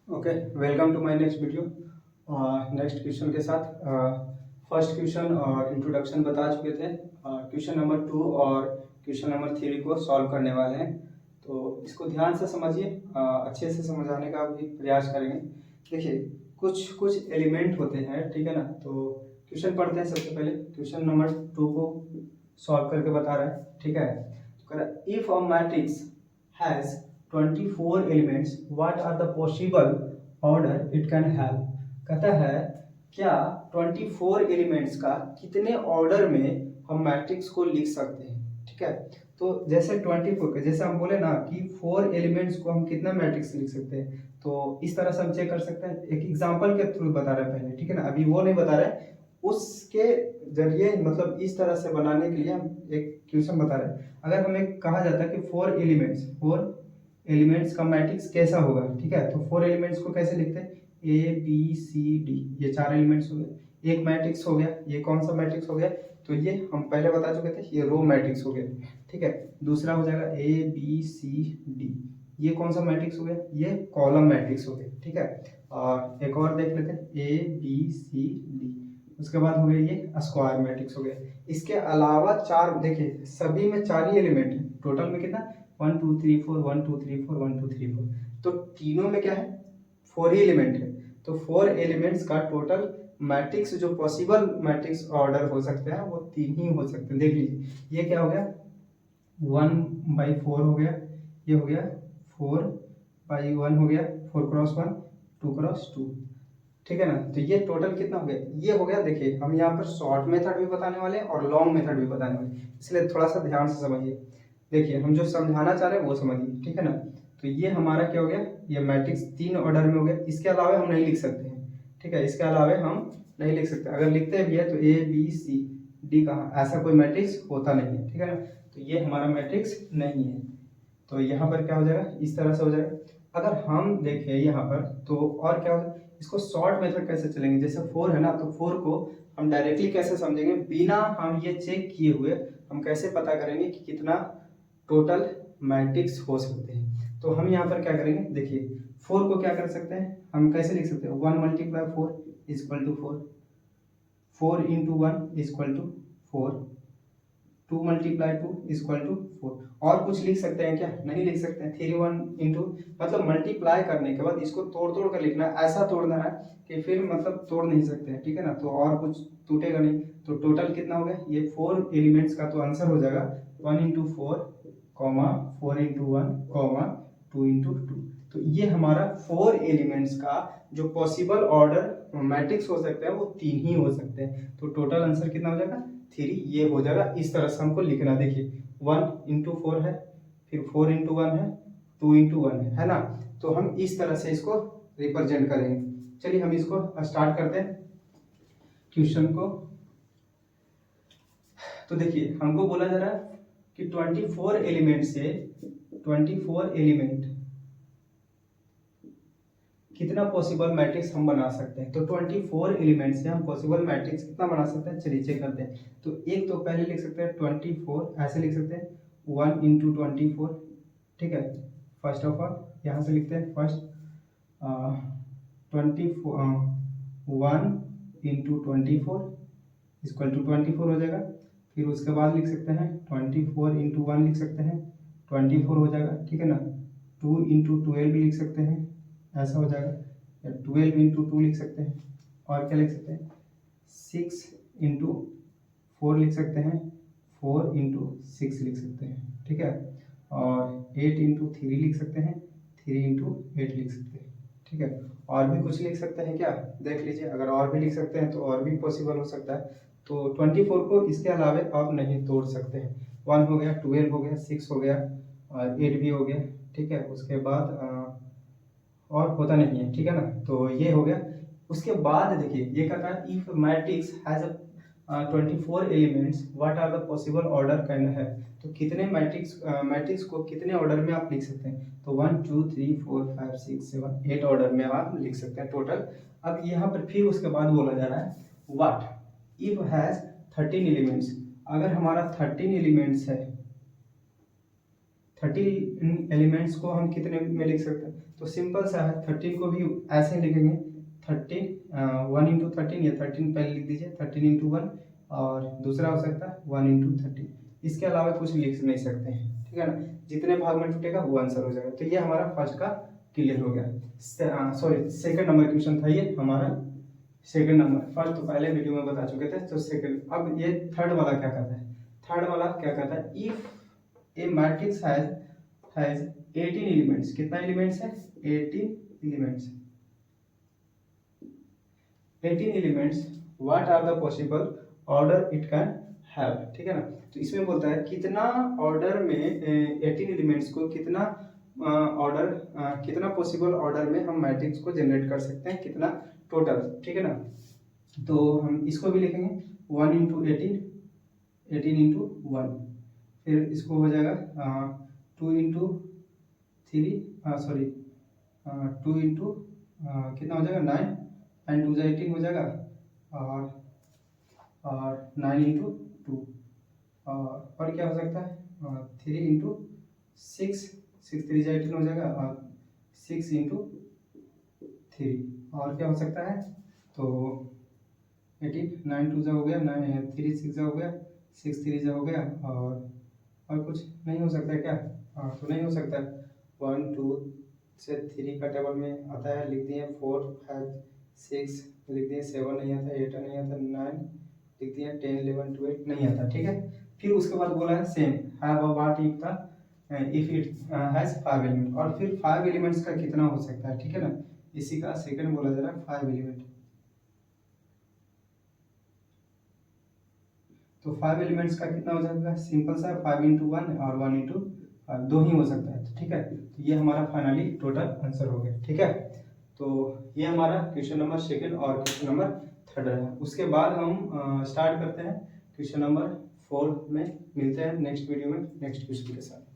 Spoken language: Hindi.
Okay, welcome to my next video. Next question के साथ फर्स्ट क्वेश्चन और इंट्रोडक्शन बता चुके थे। क्वेश्चन नंबर 2 और क्वेश्चन नंबर 3 को सॉल्व करने वाले हैं, तो इसको ध्यान से समझिए, अच्छे से समझाने का भी प्रयास करेंगे। देखिए, कुछ कुछ एलिमेंट होते हैं, ठीक है ना। तो क्वेश्चन पढ़ते हैं। सबसे पहले क्वेश्चन नंबर 2 को सॉल्व करके बता रहा है, ठीक है। तो if a matrix has 24 elements, what are the possible order it can have? कहता है क्या 24 एलिमेंट्स का कितने ऑर्डर में हम मैट्रिक्स को लिख सकते हैं, ठीक है। तो जैसे 24 का, जैसे हम बोले ना कि 4 एलिमेंट्स को हम कितना मैट्रिक्स लिख सकते हैं, तो इस तरह से हम चेक कर सकते हैं। एक एग्जांपल के थ्रू बता रहा है पहले, ठीक है ना, अभी वो नहीं बता रहा है, उसके जरिए मतलब इस तरह से बनाने के लिए हम एक क्वेश्चन बता रहे हैं। अगर हमें कहा जाता है कि 4 एलिमेंट्स का मैट्रिक्स कैसा होगा, ठीक है। तो 4 एलिमेंट्स को कैसे लिखते हैं, ए बी सी डी, ये 4 एलिमेंट्स हो गए, एक मैट्रिक्स हो गया। ये कौन सा मैट्रिक्स हो गया, तो ये हम पहले बता चुके थे, ये रो मैट्रिक्स हो गया, ठीक है। दूसरा हो जाएगा ए बी सी डी, ये कौन सा मैट्रिक्स हो गया, ये कॉलम मैट्रिक्स हो गया, ठीक है। और एक और देख लेते हैं, ए बी सी डी, उसके बाद हो गया ये स्क्वायर मैट्रिक्स हो गया। इसके अलावा 4, देखिए सभी में 4 ही एलिमेंट है, टोटल में कितना 1 2 3 4 1 2 3 4 1 2 3 4, तो तीनों में क्या है 4 ही एलिमेंट है। तो 4 एलिमेंट्स का टोटल मैट्रिक्स जो पॉसिबल मैट्रिक्स ऑर्डर हो सकते हैं वो 3 ही हो सकते हैं। देख लीजिए, ये क्या हो गया 1/4 हो गया, ये हो गया 4/1 हो गया, 4x1 2x2, ठीक है ना। तो ये टोटल कितना हो गया, ये हो गया। देखिए हम यहाँ पर शॉर्ट मेथड भी बताने वाले हैं और लॉन्ग मेथड भी बताने वाले हैं, इसलिए थोड़ा सा ध्यान से समझिए। देखिए हम जो समझाना चाह रहे हैं वो समझिए, ठीक है ना। तो ये हमारा क्या हो गया, ये मैट्रिक्स 3 ऑर्डर में हो गया। इसके अलावा हम नहीं लिख सकते हैं, ठीक है, इसके अलावा हम नहीं लिख सकते। अगर लिखते भी है तो ए बी सी डी, कहाँ ऐसा कोई मैट्रिक्स होता नहीं है, ठीक है ना। तो ये हमारा मैट्रिक्स नहीं है, तो यहाँ पर क्या हो जाएगा, इस तरह से हो जाएगा। अगर हम देखें यहाँ पर तो और क्या हो जाएगा, इसको शॉर्ट मेथड कैसे चलेंगे, जैसे 4 है ना, तो 4 को हम डायरेक्टली कैसे समझेंगे, बिना हम ये चेक किए हुए हम कैसे पता करेंगे कि कितना टोटल मैट्रिक्स हो सकते हैं। तो हम यहाँ पर क्या करेंगे, देखिए 4 को क्या कर सकते हैं, हम कैसे लिख सकते हैं, 1 × 4 equal to 4, 4 × 1 equal to 4, 2 × 2 equal to 4। और कुछ लिख सकते हैं क्या, नहीं लिख सकते हैं। 3 1 इंटू, मतलब मल्टीप्लाई करने के बाद इसको तोड़ तोड़ कर लिखना है, ऐसा तोड़ना है कि फिर मतलब तोड़ नहीं सकते हैं, ठीक है ना। तो और कुछ टूटेगा नहीं। तो टोटल कितना हो गया, ये 4 एलिमेंट्स का तो आंसर हो जाएगा 1 × 4, 4 × 1, 2 × 2। तो ये हमारा 4 एलिमेंट्स का जो पॉसिबल ऑर्डर मैट्रिक्स हो सकते हैं वो 3 ही हो सकते हैं। तो टोटल आंसर कितना हो जाएगा 3, ये हो जाएगा। इस तरह से हमको लिखना, देखिए 1 × 4 है, फिर 4 × 1 है, 2 × 1 है ना। तो हम इस तरह से इसको रिप्रेजेंट करेंगे। चलिए हम इसको स्टार्ट करते हैं क्वेश्चन को। तो देखिए हमको बोला जा रहा है कि 24 एलिमेंट से 24 एलिमेंट कितना पॉसिबल मैट्रिक्स हम बना सकते हैं। तो 24 एलिमेंट से हम पॉसिबल मैट्रिक्स कितना बना सकते हैं, चलिए चेक करते हैं। तो एक तो पहले लिख सकते हैं 24, ऐसे लिख सकते हैं 1 × 24, ठीक है। फर्स्ट ऑफ ऑल यहाँ से लिखते हैं फर्स्ट 24 1 × 24 इक्वल टू 24 हो जाएगा। फिर उसके बाद लिख सकते हैं 24 × 1 लिख सकते हैं 24 हो जाएगा, ठीक है ना। 2 × 12 भी लिख सकते हैं, ऐसा हो जाएगा। या 12 × 2 लिख सकते हैं, और क्या लिख सकते हैं 6 × 4 लिख सकते हैं, 4 × 6 लिख सकते हैं, ठीक है। और 8 × 3 लिख सकते हैं, 3 × 8 लिख सकते हैं, ठीक है। और भी कुछ लिख सकते हैं क्या, देख लीजिए, अगर और भी लिख सकते हैं तो और भी पॉसिबल हो सकता है। तो 24 को इसके अलावे आप नहीं तोड़ सकते हैं। 1 हो गया, 12 हो गया, 6 हो गया और 8 भी हो गया, ठीक है। उसके बाद और होता नहीं है, ठीक है ना। तो ये हो गया। उसके बाद देखिए ये कहता है if matrix has 24 elements what are the possible order can है। तो कितने मैट्रिक्स को कितने ऑर्डर में आप लिख सकते हैं, तो 1 2 3 4 5 6 7 8 ऑर्डर में आप लिख सकते हैं टोटल। अब यहाँ पर फिर उसके बाद बोला जा रहा है व्हाट इफ हैज 13 एलिमेंट्स, अगर हमारा 13 एलिमेंट्स है, 13 एलिमेंट्स को हम कितने में लिख सकते हैं? तो सिंपल सा है, 13 को भी ऐसे ही लिखेंगे, 1 इंटू 13, या 13 पहले लिख दीजिए, 13 इंटू 1, और दूसरा हो सकता है 1 इंटू 13। इसके अलावा कुछ लिख नहीं सकते हैं, ठीक है ना। जितने भाग में टूटेगा वो आंसर हो जाएगा। तो ये हमारा फर्स्ट का क्लियर हो गया। सॉरी, सेकंड नंबर क्वेश्चन था ये हमारा, सेकंड नंबर। फर्स्ट तो पहले वीडियो में बता चुके थे, तो सेकंड। अब ये थर्ड वाला क्या कहता है? थर्ड वाला क्या कहता है? If a matrix has 18 elements, कितना एलिमेंट्स है? 18 elements. 18 elements, what are the possible order it can have, ठीक है ना। तो इसमें बोलता है कितना ऑर्डर में 18 एलिमेंट्स को कितना ऑर्डर कितना पॉसिबल ऑर्डर में हम मैट्रिक्स को जनरेट कर सकते हैं, कितना टोटल, ठीक है ना। तो हम इसको भी लिखेंगे 1 इंटू 18 इंटू 1, फिर इसको हो जाएगा 2 इंटू 3, सॉरी 2 इंटू कितना हो जाएगा 9, एंड 2 18 हो जाएगा, और 9 इंटू 2, और क्या हो सकता है 3 इंटू 6, 6 3 18 हो जाएगा, और 6 इंटू 3, और क्या हो सकता है? तो 18, 9 2 हो गया, 9 3 6 हो गया, 6 3 हो गया, और कुछ नहीं हो सकता है क्या? तो नहीं हो सकता। 1 2 से 3 का टेबल में आता है, लिख दिए 4 5 6, लिख दिए 7 नहीं आता, 8 नहीं आता, 9 लिख दिए, 10 11 12 नहीं आता, ठीक है। फिर उसके बाद बोला है same have a what if it has 5 element, और फिर 5 एलिमेंट्स का कितना हो सकता है, ठीक है ना। इसी का सेकंड बोला जा रहा है 5 एलिमेंट। तो 5 एलिमेंट्स का कितना हो जाएगा? सिंपल सा 5 इंटू 1 और 1 इंटू 5, 2 ही हो सकता है, ठीक है। तो ये हमारा फाइनली टोटल आंसर हो गया, ठीक है। तो ये हमारा क्वेश्चन नंबर सेकंड और क्वेश्चन नंबर थर्ड है। उसके बाद हम स्टार्ट करते हैं क्वेश्चन नंबर 4 में। मिलते हैं नेक्स्ट वीडियो में नेक्स्ट क्वेश्चन के साथ।